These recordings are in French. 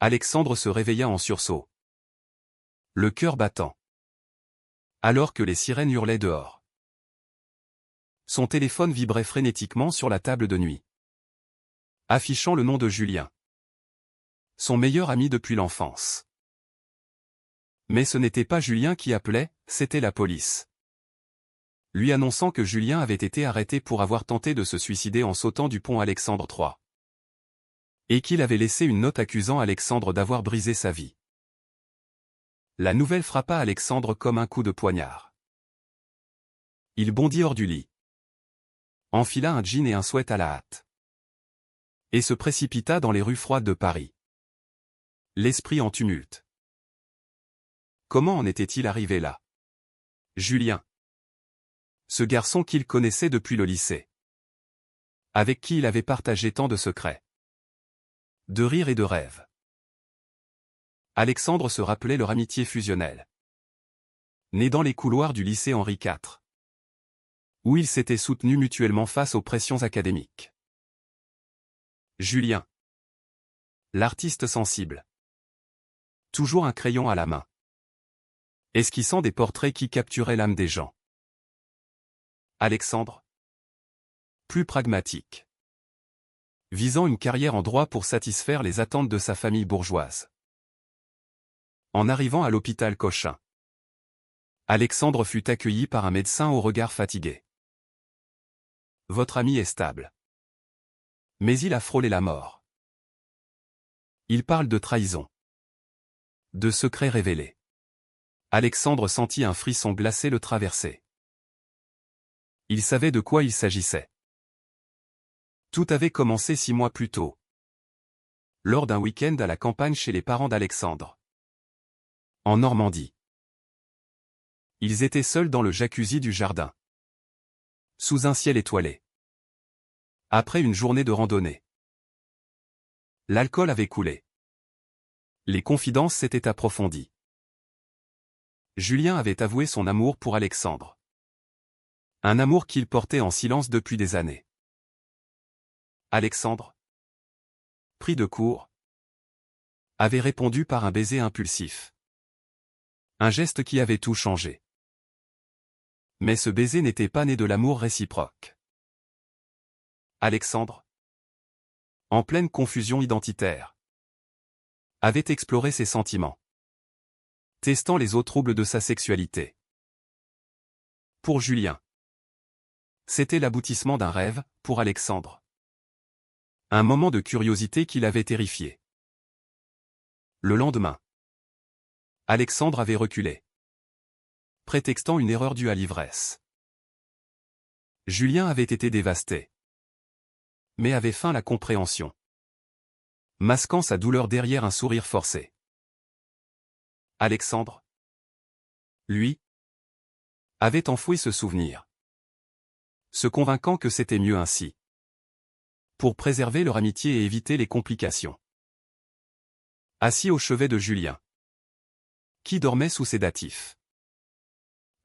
Alexandre se réveilla en sursaut, le cœur battant, alors que les sirènes hurlaient dehors. Son téléphone vibrait frénétiquement sur la table de nuit, affichant le nom de Julien, son meilleur ami depuis l'enfance. Mais ce n'était pas Julien qui appelait, c'était la police, lui annonçant que Julien avait été arrêté pour avoir tenté de se suicider en sautant du pont Alexandre III. Et qu'il avait laissé une note accusant Alexandre d'avoir brisé sa vie. La nouvelle frappa Alexandre comme un coup de poignard. Il bondit hors du lit, enfila un jean et un sweat à la hâte, et se précipita dans les rues froides de Paris, l'esprit en tumulte. Comment en était-il arrivé là? Julien. Ce garçon qu'il connaissait depuis le lycée, avec qui il avait partagé tant de secrets, de rires et de rêves. Alexandre se rappelait leur amitié fusionnelle, née dans les couloirs du lycée Henri IV, où ils s'étaient soutenus mutuellement face aux pressions académiques. Julien, l'artiste sensible, toujours un crayon à la main, esquissant des portraits qui capturaient l'âme des gens. Alexandre, plus pragmatique, visant une carrière en droit pour satisfaire les attentes de sa famille bourgeoise. En arrivant à l'hôpital Cochin, Alexandre fut accueilli par un médecin au regard fatigué. Votre ami est stable. Mais il a frôlé la mort. Il parle de trahison, de secrets révélés. Alexandre sentit un frisson glacé le traverser. Il savait de quoi il s'agissait. Tout avait commencé 6 mois plus tôt, lors d'un week-end à la campagne chez les parents d'Alexandre, en Normandie. Ils étaient seuls dans le jacuzzi du jardin, sous un ciel étoilé, après une journée de randonnée. L'alcool avait coulé. Les confidences s'étaient approfondies. Julien avait avoué son amour pour Alexandre. Un amour qu'il portait en silence depuis des années. Alexandre, pris de court, avait répondu par un baiser impulsif. Un geste qui avait tout changé. Mais ce baiser n'était pas né de l'amour réciproque. Alexandre, en pleine confusion identitaire, avait exploré ses sentiments, testant les eaux troubles de sa sexualité. Pour Julien, c'était l'aboutissement d'un rêve, pour Alexandre, un moment de curiosité qui l'avait terrifié. Le lendemain, Alexandre avait reculé, prétextant une erreur due à l'ivresse. Julien avait été dévasté, mais avait feint la compréhension, masquant sa douleur derrière un sourire forcé. Alexandre, lui, avait enfoui ce souvenir, se convainquant que c'était mieux ainsi, pour préserver leur amitié et éviter les complications. Assis au chevet de Julien, qui dormait sous sédatif,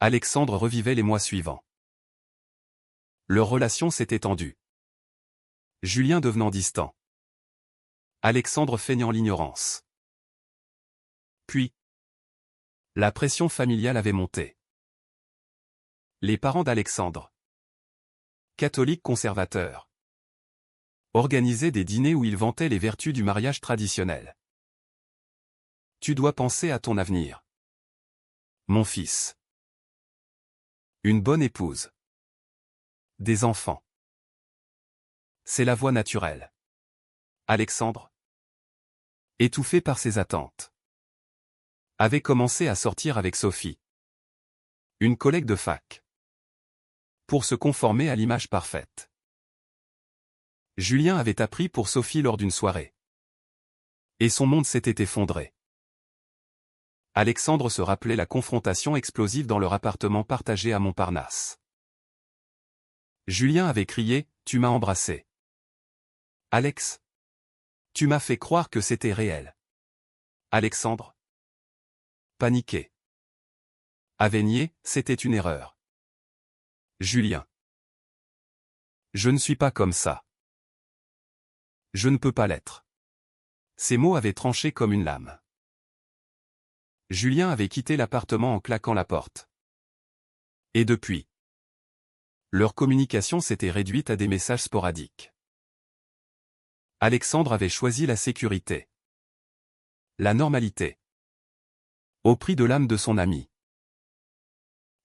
Alexandre revivait les mois suivants. Leur relation s'était tendue, Julien devenant distant, Alexandre feignant l'ignorance. Puis, la pression familiale avait monté. Les parents d'Alexandre, catholiques conservateurs, organisaient des dîners où ils vantaient les vertus du mariage traditionnel. Tu dois penser à ton avenir, mon fils. Une bonne épouse. Des enfants. C'est la voie naturelle. Alexandre, étouffé par ses attentes, avait commencé à sortir avec Sophie, une collègue de fac, pour se conformer à l'image parfaite. Julien avait appris pour Sophie lors d'une soirée. Et son monde s'était effondré. Alexandre se rappelait la confrontation explosive dans leur appartement partagé à Montparnasse. Julien avait crié « Tu m'as embrassé. Alex. Tu m'as fait croire que c'était réel. » Alexandre, paniqué, avait nié, c'était une erreur. Julien. Je ne suis pas comme ça. Je ne peux pas l'être. Ces mots avaient tranché comme une lame. Julien avait quitté l'appartement en claquant la porte. Et depuis, leur communication s'était réduite à des messages sporadiques. Alexandre avait choisi la sécurité. La normalité. Au prix de l'âme de son ami.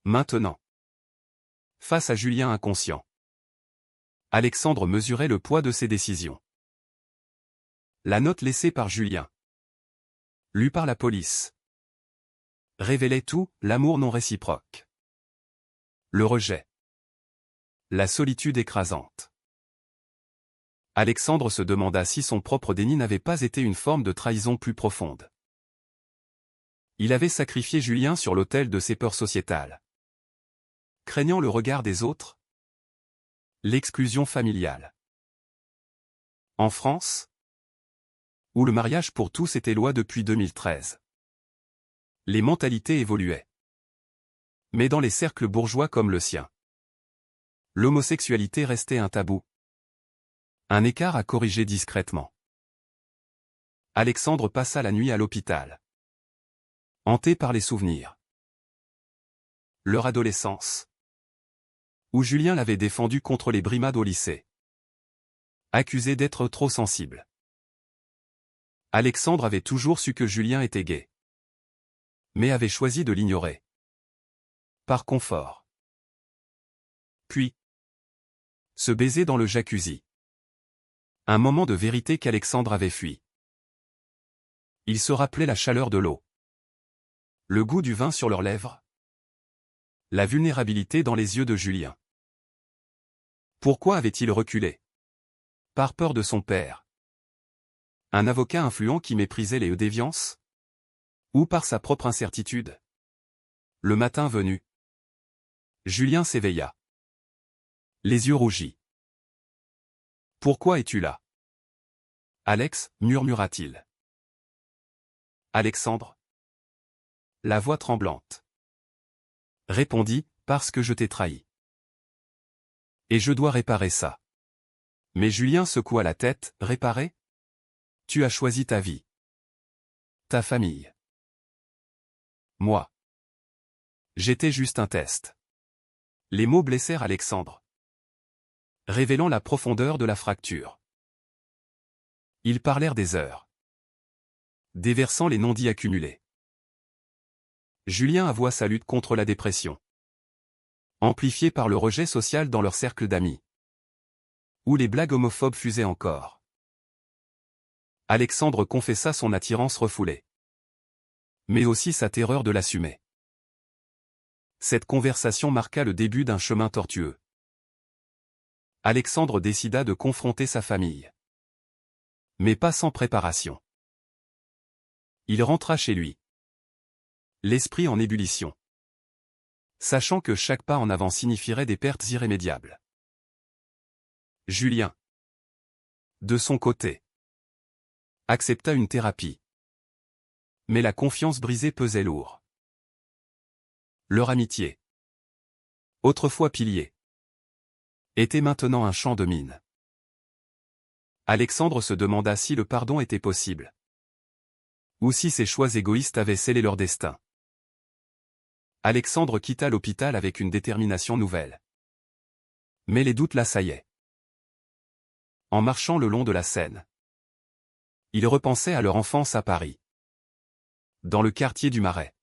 Maintenant, face à Julien inconscient, Alexandre mesurait le poids de ses décisions. La note laissée par Julien, lue par la police, révélait tout, l'amour non réciproque. Le rejet. La solitude écrasante. Alexandre se demanda si son propre déni n'avait pas été une forme de trahison plus profonde. Il avait sacrifié Julien sur l'autel de ses peurs sociétales. Craignant le regard des autres, l'exclusion familiale. En France, où le mariage pour tous était loi depuis 2013, les mentalités évoluaient. Mais dans les cercles bourgeois comme le sien, l'homosexualité restait un tabou. Un écart à corriger discrètement. Alexandre passa la nuit à l'hôpital. Hanté par les souvenirs. Leur adolescence. Où Julien l'avait défendu contre les brimades au lycée. Accusé d'être trop sensible. Alexandre avait toujours su que Julien était gay. Mais avait choisi de l'ignorer. Par confort. Puis, se baiser dans le jacuzzi. Un moment de vérité qu'Alexandre avait fui. Il se rappelait la chaleur de l'eau. Le goût du vin sur leurs lèvres. La vulnérabilité dans les yeux de Julien. Pourquoi avait-il reculé? Par peur de son père. Un avocat influent qui méprisait les déviances? Ou par sa propre incertitude? Le matin venu, Julien s'éveilla. Les yeux rougis. Pourquoi es-tu là? Alex, murmura-t-il. Alexandre. La voix tremblante. Répondit, parce que je t'ai trahi. Et je dois réparer ça. Mais Julien secoua la tête, réparer? Tu as choisi ta vie. Ta famille. Moi. J'étais juste un test. Les mots blessèrent Alexandre, révélant la profondeur de la fracture. Ils parlèrent des heures, déversant les non-dits accumulés. Julien avoua sa lutte contre la dépression, amplifiée par le rejet social dans leur cercle d'amis, où les blagues homophobes fusaient encore. Alexandre confessa son attirance refoulée, mais aussi sa terreur de l'assumer. Cette conversation marqua le début d'un chemin tortueux. Alexandre décida de confronter sa famille. Mais pas sans préparation. Il rentra chez lui, l'esprit en ébullition, sachant que chaque pas en avant signifierait des pertes irrémédiables. Julien, de son côté, accepta une thérapie. Mais la confiance brisée pesait lourd. Leur amitié, autrefois pilier, était maintenant un champ de mine. Alexandre se demanda si le pardon était possible. Ou si ses choix égoïstes avaient scellé leur destin. Alexandre quitta l'hôpital avec une détermination nouvelle. Mais les doutes l'assaillaient. En marchant le long de la Seine, il repensait à leur enfance à Paris. Dans le quartier du Marais.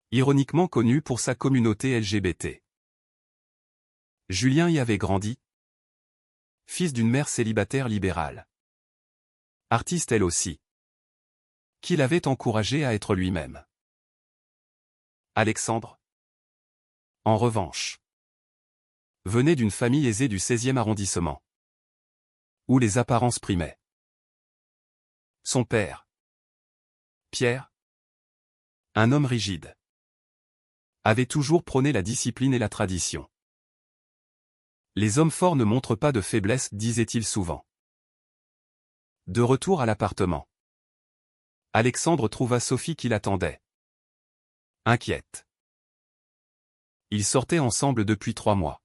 Ironiquement connu pour sa communauté LGBT. Julien y avait grandi. Fils d'une mère célibataire libérale. Artiste elle aussi. Qui l'avait encouragé à être lui-même. Alexandre, en revanche, venait d'une famille aisée du 16e arrondissement, où les apparences primaient. Son père, Pierre, un homme rigide, avait toujours prôné la discipline et la tradition. Les hommes forts ne montrent pas de faiblesse, disait-il souvent. De retour à l'appartement, Alexandre trouva Sophie qui l'attendait. Inquiète. Ils sortaient ensemble depuis 3 mois.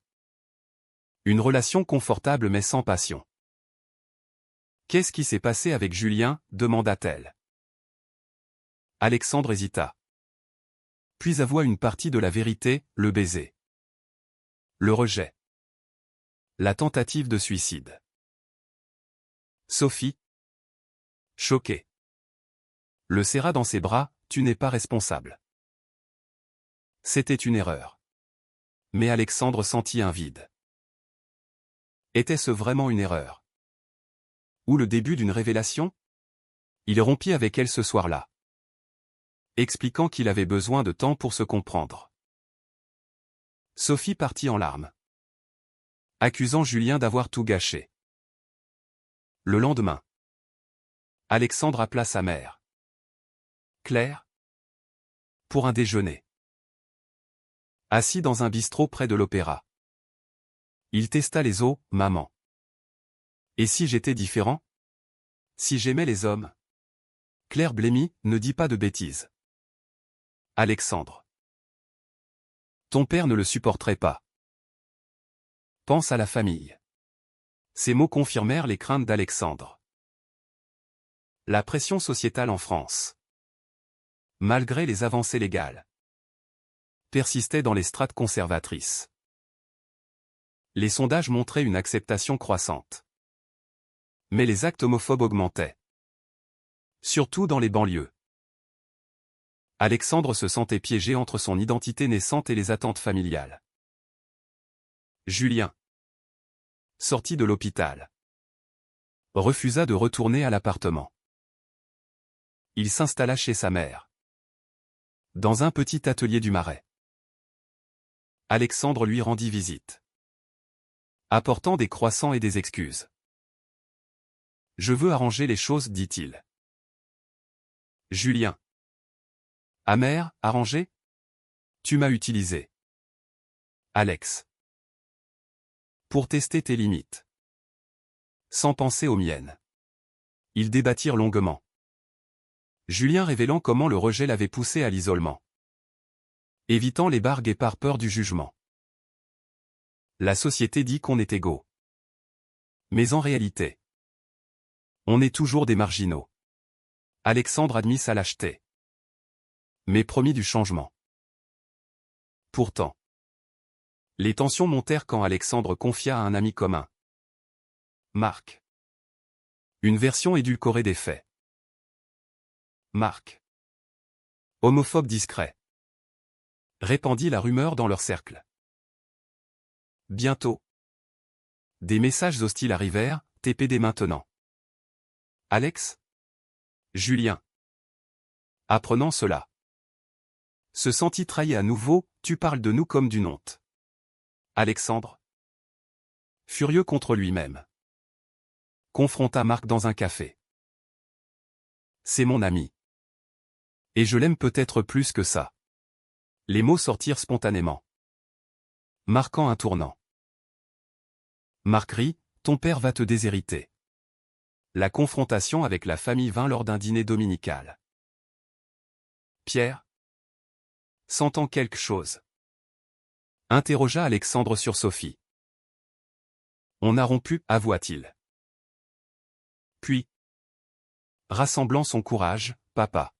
Une relation confortable mais sans passion. Qu'est-ce qui s'est passé avec Julien, demanda-t-elle. Alexandre hésita. Puis avoua une partie de la vérité, le baiser. Le rejet. La tentative de suicide. Sophie, choquée, le serra dans ses bras, tu n'es pas responsable. C'était une erreur. Mais Alexandre sentit un vide. Était-ce vraiment une erreur? Ou le début d'une révélation? Il rompit avec elle ce soir-là, expliquant qu'il avait besoin de temps pour se comprendre. Sophie partit en larmes, accusant Julien d'avoir tout gâché. Le lendemain, Alexandre appela sa mère, Claire, pour un déjeuner. Assis dans un bistrot près de l'opéra, il testa les os, maman. Et si j'étais différent? Si j'aimais les hommes? Claire blêmit, ne dis pas de bêtises. Alexandre. Ton père ne le supporterait pas. Pense à la famille. Ces mots confirmèrent les craintes d'Alexandre. La pression sociétale en France, malgré les avancées légales, persistait dans les strates conservatrices. Les sondages montraient une acceptation croissante. Mais les actes homophobes augmentaient. Surtout dans les banlieues. Alexandre se sentait piégé entre son identité naissante et les attentes familiales. Julien, sorti de l'hôpital, refusa de retourner à l'appartement. Il s'installa chez sa mère, dans un petit atelier du Marais. Alexandre lui rendit visite, apportant des croissants et des excuses. « Je veux arranger les choses, dit-il. » Julien. Amer, arranger? Tu m'as utilisé. Alex. Pour tester tes limites. Sans penser aux miennes. Ils débattirent longuement. Julien révélant comment le rejet l'avait poussé à l'isolement. Évitant les bargues et par peur du jugement. La société dit qu'on est égaux. Mais en réalité, on est toujours des marginaux. Alexandre admit sa lâcheté, mais promit du changement. Pourtant, les tensions montèrent quand Alexandre confia à un ami commun, Marc, une version édulcorée des faits. Marc, homophobe discret, répandit la rumeur dans leur cercle. Bientôt, des messages hostiles arrivèrent, TPD maintenant. Alex? Julien. Apprenant cela, se sentit trahi à nouveau, tu parles de nous comme d'une honte. Alexandre, furieux contre lui-même, confronta Marc dans un café. C'est mon ami. Et je l'aime peut-être plus que ça. Les mots sortirent spontanément, marquant un tournant. Marc rit, ton père va te déshériter. La confrontation avec la famille vint lors d'un dîner dominical. Pierre, sentant quelque chose, interrogea Alexandre sur Sophie. On a rompu, avoua-t-il. Puis, rassemblant son courage, papa.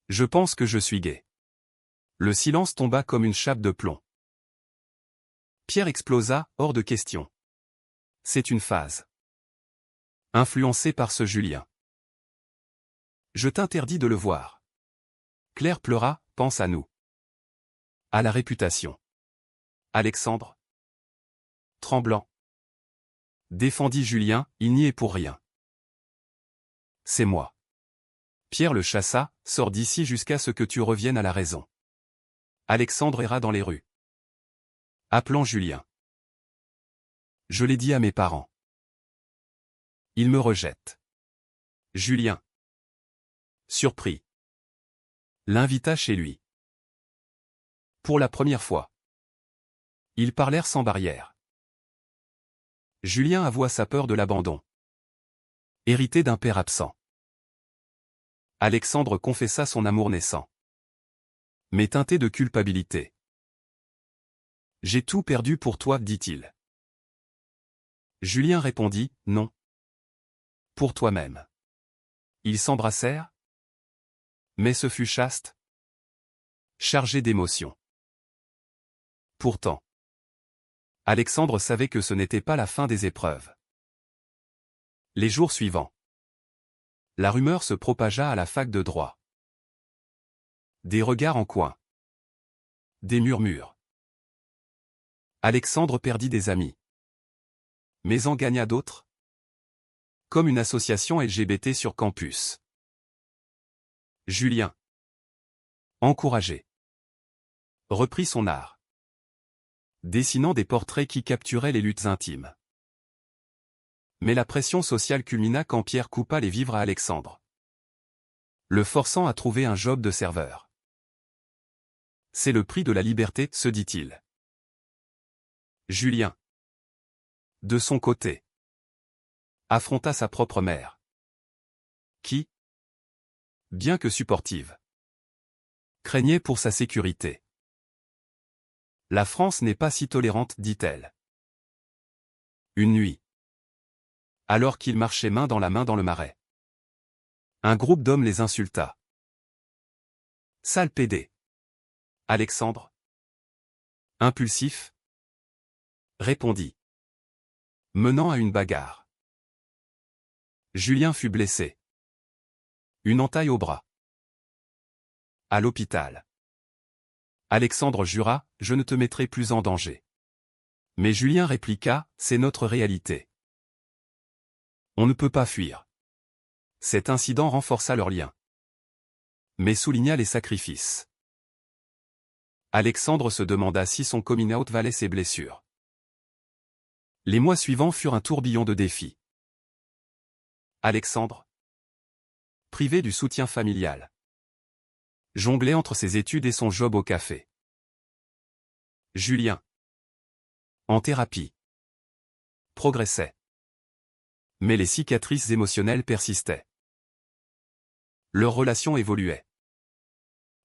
Je pense que je suis gay. Le silence tomba comme une chape de plomb. Pierre explosa, hors de question. C'est une phase. Influencé par ce Julien. Je t'interdis de le voir. Claire pleura, pense à nous. À la réputation. Alexandre, tremblant, défendit Julien, il n'y est pour rien. C'est moi. Pierre le chassa, sors d'ici jusqu'à ce que tu reviennes à la raison. Alexandre erra dans les rues, appelant Julien. Je l'ai dit à mes parents. Ils me rejettent. Julien, surpris, l'invita chez lui. Pour la première fois, ils parlèrent sans barrière. Julien avoua sa peur de l'abandon, hérité d'un père absent. Alexandre confessa son amour naissant, mais teinté de culpabilité. J'ai tout perdu pour toi, dit-il. Julien répondit, non. Pour toi-même. Ils s'embrassèrent, mais ce fut chaste, chargé d'émotions. Pourtant, Alexandre savait que ce n'était pas la fin des épreuves. Les jours suivants, la rumeur se propagea à la fac de droit. Des regards en coin. Des murmures. Alexandre perdit des amis. Mais en gagna d'autres. Comme une association LGBT sur campus. Julien, encouragé, reprit son art, dessinant des portraits qui capturaient les luttes intimes. Mais la pression sociale culmina quand Pierre coupa les vivres à Alexandre, le forçant à trouver un job de serveur. C'est le prix de la liberté, se dit-il. Julien, de son côté, affronta sa propre mère, qui, bien que supportive, craignait pour sa sécurité. La France n'est pas si tolérante, dit-elle. Une nuit, alors qu'ils marchaient main dans le marais, un groupe d'hommes les insulta. Sale pédé. Alexandre, impulsif, répondit, menant à une bagarre. Julien fut blessé. Une entaille au bras. À l'hôpital. Alexandre jura, je ne te mettrai plus en danger. Mais Julien répliqua, c'est notre réalité. On ne peut pas fuir. Cet incident renforça leur lien, mais souligna les sacrifices. Alexandre se demanda si son coming out valait ses blessures. Les mois suivants furent un tourbillon de défis. Alexandre, privé du soutien familial, jonglait entre ses études et son job au café. Julien, en thérapie, progressait. Mais les cicatrices émotionnelles persistaient. Leur relation évoluait,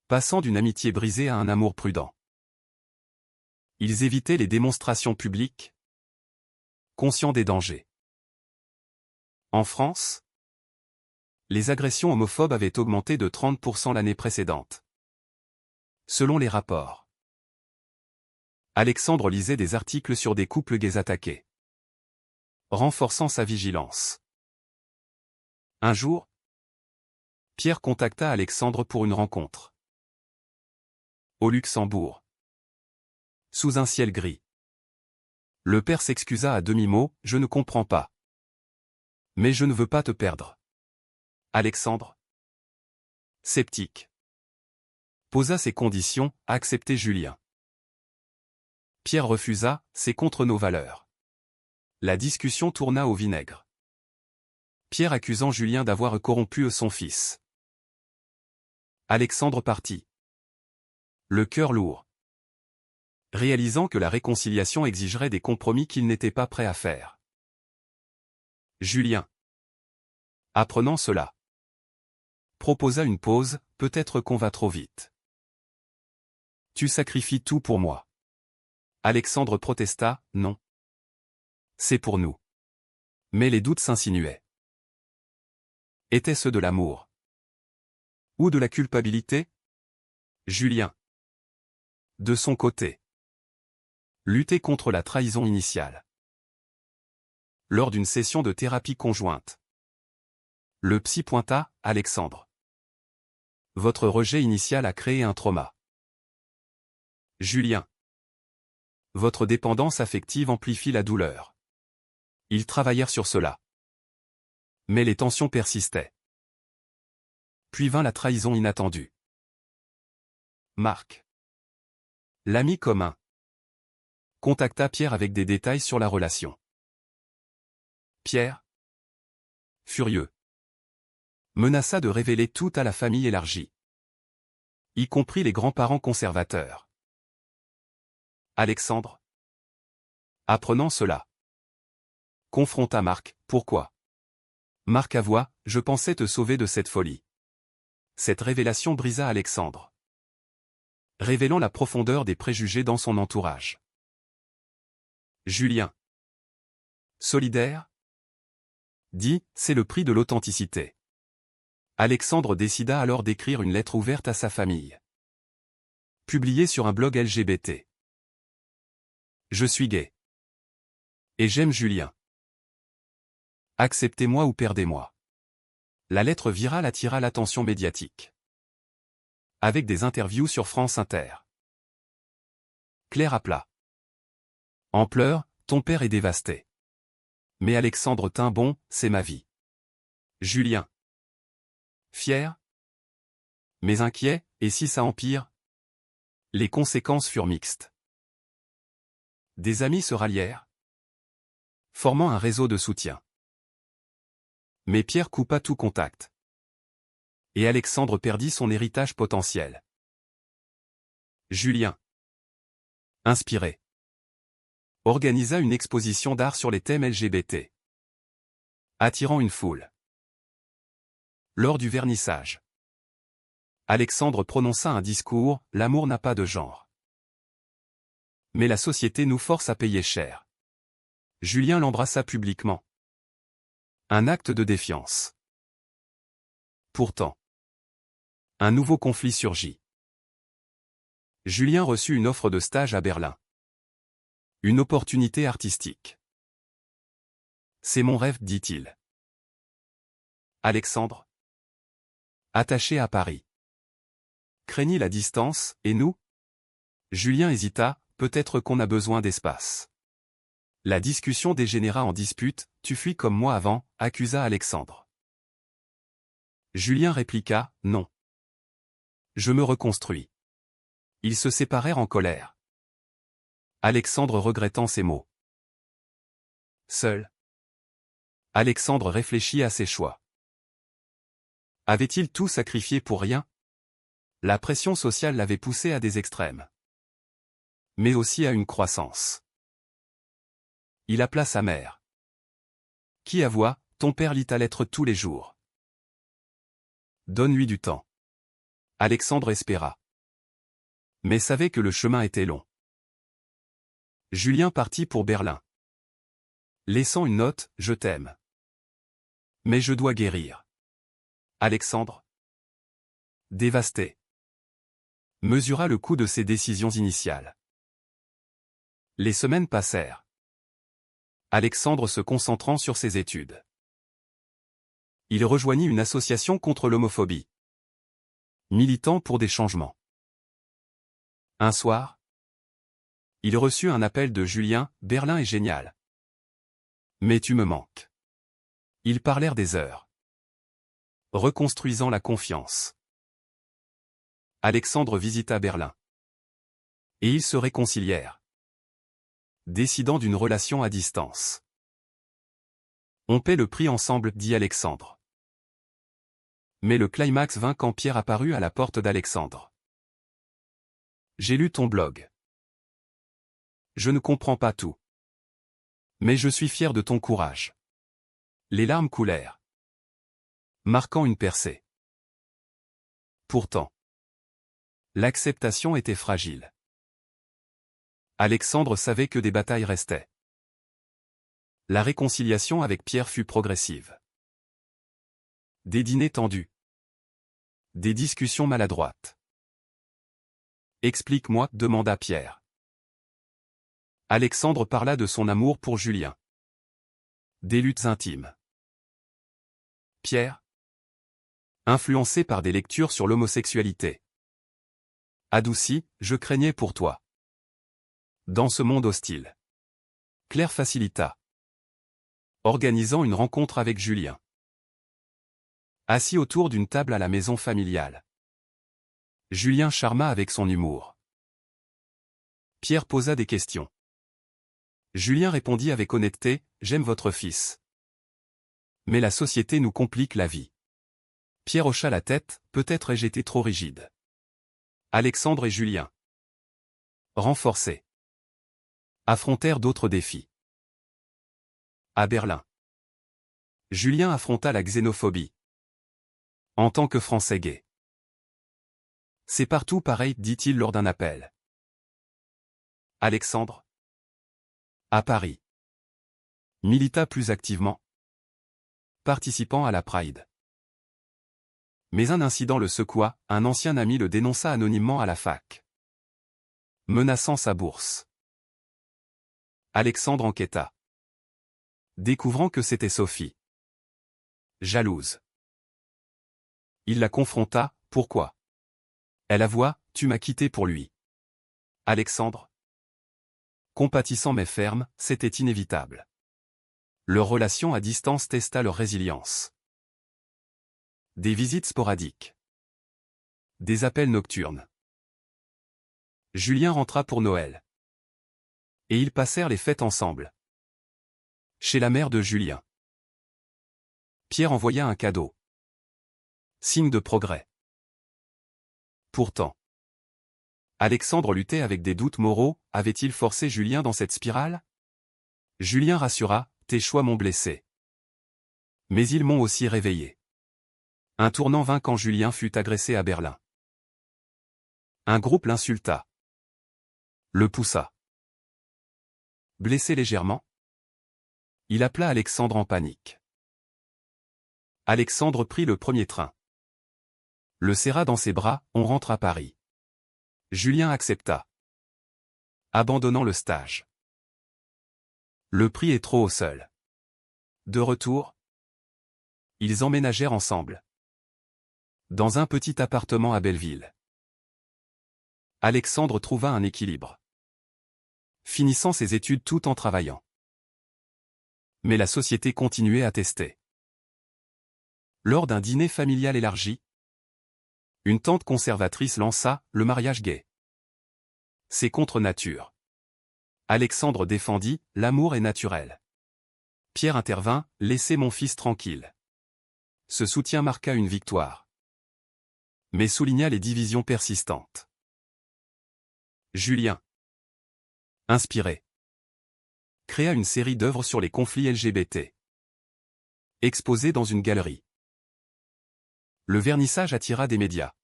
passant d'une amitié brisée à un amour prudent. Ils évitaient les démonstrations publiques, conscients des dangers. En France, les agressions homophobes avaient augmenté de 30% l'année précédente, selon les rapports. Alexandre lisait des articles sur des couples gays attaqués, renforçant sa vigilance. Un jour, Pierre contacta Alexandre pour une rencontre. Au Luxembourg. Sous un ciel gris. Le père s'excusa à demi-mot, je ne comprends pas. Mais je ne veux pas te perdre. Alexandre, sceptique, posa ses conditions, accepter Julien. Pierre refusa, c'est contre nos valeurs. La discussion tourna au vinaigre. Pierre accusant Julien d'avoir corrompu son fils. Alexandre partit, le cœur lourd, réalisant que la réconciliation exigerait des compromis qu'il n'était pas prêt à faire. Julien, apprenant cela, proposa une pause, peut-être qu'on va trop vite. Tu sacrifies tout pour moi. Alexandre protesta, non. C'est pour nous. Mais les doutes s'insinuaient. Étaient-ce de l'amour? Ou de la culpabilité? Julien, de son côté, luttait contre la trahison initiale. Lors d'une session de thérapie conjointe, le psy pointa, Alexandre, votre rejet initial a créé un trauma. Julien, votre dépendance affective amplifie la douleur. Ils travaillèrent sur cela. Mais les tensions persistaient. Puis vint la trahison inattendue. Marc, l'ami commun, contacta Pierre avec des détails sur la relation. Pierre, furieux, menaça de révéler tout à la famille élargie, y compris les grands-parents conservateurs. Alexandre, apprenant cela, confronta Marc, pourquoi? Marc avoua, je pensais te sauver de cette folie. Cette révélation brisa Alexandre, révélant la profondeur des préjugés dans son entourage. Julien, solidaire, C'est le prix de l'authenticité. Alexandre décida alors d'écrire une lettre ouverte à sa famille. Publiée sur un blog LGBT. Je suis gay. Et j'aime Julien. Acceptez-moi ou perdez-moi. La lettre virale attira l'attention médiatique. Avec des interviews sur France Inter. Claire à plat. En pleurs, ton père est dévasté. Mais Alexandre tint bon, c'est ma vie. Julien. Fier. Mais inquiet, et si ça empire? Les conséquences furent mixtes. Des amis se rallièrent, formant un réseau de soutien. Mais Pierre coupa tout contact. Et Alexandre perdit son héritage potentiel. Julien, inspiré, organisa une exposition d'art sur les thèmes LGBT, attirant une foule. Lors du vernissage, Alexandre prononça un discours, l'amour n'a pas de genre. Mais la société nous force à payer cher. Julien l'embrassa publiquement. Un acte de défiance. Pourtant, un nouveau conflit surgit. Julien reçut une offre de stage à Berlin. Une opportunité artistique. C'est mon rêve, dit-il. Alexandre, attaché à Paris, craignit la distance, et nous? Julien hésita, peut-être qu'on a besoin d'espace. La discussion dégénéra en dispute, tu fuis comme moi avant, accusa Alexandre. Julien répliqua, non. Je me reconstruis. Ils se séparèrent en colère. Alexandre regrettant ses mots. Seul. Alexandre réfléchit à ses choix. Avait-il tout sacrifié pour rien? La pression sociale l'avait poussé à des extrêmes. Mais aussi à une croissance. Il appela sa mère. Qui avoua, ton père lit ta lettre tous les jours. Donne-lui du temps. Alexandre espéra. Mais savait que le chemin était long. Julien partit pour Berlin. Laissant une note, je t'aime. Mais je dois guérir. Alexandre, dévasté, mesura le coût de ses décisions initiales. Les semaines passèrent. Alexandre se concentrant sur ses études. Il rejoignit une association contre l'homophobie. Militant pour des changements. Un soir, il reçut un appel de Julien, Berlin est génial. Mais tu me manques. Ils parlèrent des heures. Reconstruisant la confiance. Alexandre visita Berlin. Et ils se réconcilièrent. Décidant d'une relation à distance. On paie le prix ensemble, dit Alexandre. Mais le climax vint quand Pierre apparut à la porte d'Alexandre. J'ai lu ton blog. Je ne comprends pas tout. Mais je suis fier de ton courage. Les larmes coulèrent. Marquant une percée. Pourtant, l'acceptation était fragile. Alexandre savait que des batailles restaient. La réconciliation avec Pierre fut progressive. Des dîners tendus. Des discussions maladroites. Explique-moi, demanda Pierre. Alexandre parla de son amour pour Julien. Des luttes intimes. Pierre, influencé par des lectures sur l'homosexualité. Adouci, je craignais pour toi. Dans ce monde hostile. Claire facilita. Organisant une rencontre avec Julien. Assis autour d'une table à la maison familiale. Julien charma avec son humour. Pierre posa des questions. Julien répondit avec honnêteté, j'aime votre fils. Mais la société nous complique la vie. Pierre hocha la tête, peut-être ai-je été trop rigide. Alexandre et Julien, renforcés, affrontèrent d'autres défis. À Berlin, Julien affronta la xénophobie. En tant que Français gay. C'est partout pareil, dit-il lors d'un appel. Alexandre, à Paris, milita plus activement. participant à la Pride. Mais un incident le secoua, un ancien ami le dénonça anonymement à la fac, menaçant sa bourse. Alexandre enquêta, découvrant que c'était Sophie. Jalouse. Il la confronta, pourquoi? Elle avoua, tu m'as quitté pour lui. Alexandre, compatissant mais ferme, c'était inévitable. Leur relation à distance testa leur résilience. Des visites sporadiques. Des appels nocturnes. Julien rentra pour Noël. Et ils passèrent les fêtes ensemble. Chez la mère de Julien. Pierre envoya un cadeau. Signe de progrès. Pourtant, Alexandre luttait avec des doutes moraux, avait-il forcé Julien dans cette spirale? Julien rassura, tes choix m'ont blessé. Mais ils m'ont aussi réveillé. Un tournant vint quand Julien fut agressé à Berlin. Un groupe l'insulta. Le poussa. Blessé légèrement, il appela Alexandre en panique. Alexandre prit le premier train. Le serra dans ses bras, on rentre à Paris. Julien accepta, abandonnant le stage. Le prix est trop haut seul. De retour, ils emménagèrent ensemble. Dans un petit appartement à Belleville. Alexandre trouva un équilibre. Finissant ses études tout en travaillant. Mais la société continuait à tester. Lors d'un dîner familial élargi, une tante conservatrice lança « le mariage gay ». C'est contre nature. Alexandre défendit « l'amour est naturel ». Pierre intervint « laissez mon fils tranquille ». Ce soutien marqua une victoire. Mais souligna les divisions persistantes. Julien, inspiré, créa une série d'œuvres sur les conflits LGBT. Exposées dans une galerie. Le vernissage attira des médias.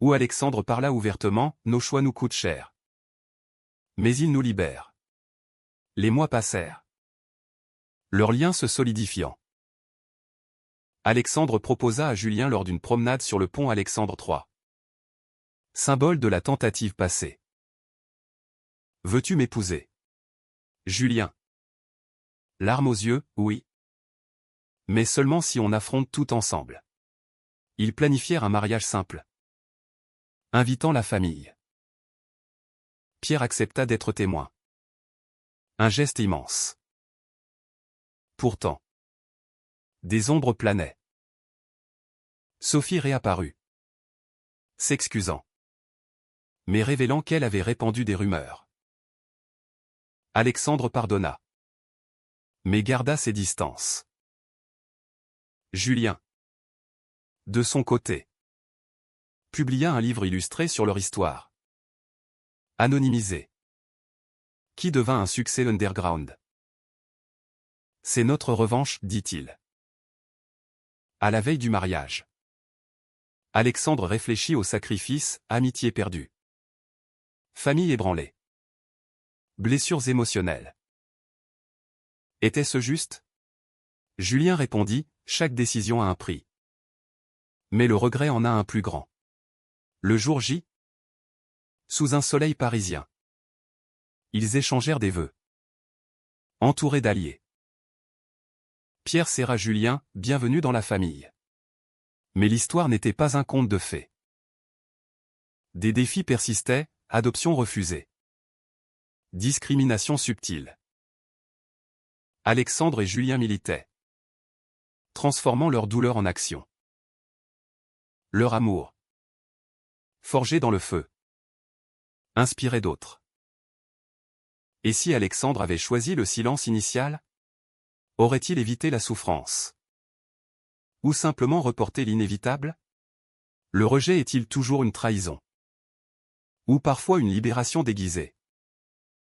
Où Alexandre parla ouvertement, nos choix nous coûtent cher. Mais ils nous libèrent. Les mois passèrent. Leur lien se solidifiant. Alexandre proposa à Julien lors d'une promenade sur le pont Alexandre III. Symbole de la tentative passée. Veux-tu m'épouser? Julien. Larmes aux yeux, oui. Mais seulement si on affronte tout ensemble. Ils planifièrent un mariage simple. Invitant la famille. Pierre accepta d'être témoin. Un geste immense. Pourtant, des ombres planaient. Sophie réapparut. S'excusant. Mais révélant qu'elle avait répandu des rumeurs. Alexandre pardonna. Mais garda ses distances. Julien, de son côté, publia un livre illustré sur leur histoire. Anonymisé. Qui devint un succès underground. C'est notre revanche, dit-il. À la veille du mariage. Alexandre réfléchit au sacrifice, amitié perdue. Famille ébranlée. Blessures émotionnelles. Était-ce juste? Julien répondit, chaque décision a un prix. Mais le regret en a un plus grand. Le jour J, sous un soleil parisien, ils échangèrent des vœux. Entourés d'alliés. Pierre serra Julien, bienvenue dans la famille. Mais l'histoire n'était pas un conte de fées. Des défis persistaient, adoption refusée. Discrimination subtile. Alexandre et Julien militaient. Transformant leur douleur en action. Leur amour. Forgé dans le feu. Inspirait d'autres. Et si Alexandre avait choisi le silence initial? Aurait-il évité la souffrance? Ou simplement reporté l'inévitable? Le rejet est-il toujours une trahison? Ou parfois une libération déguisée?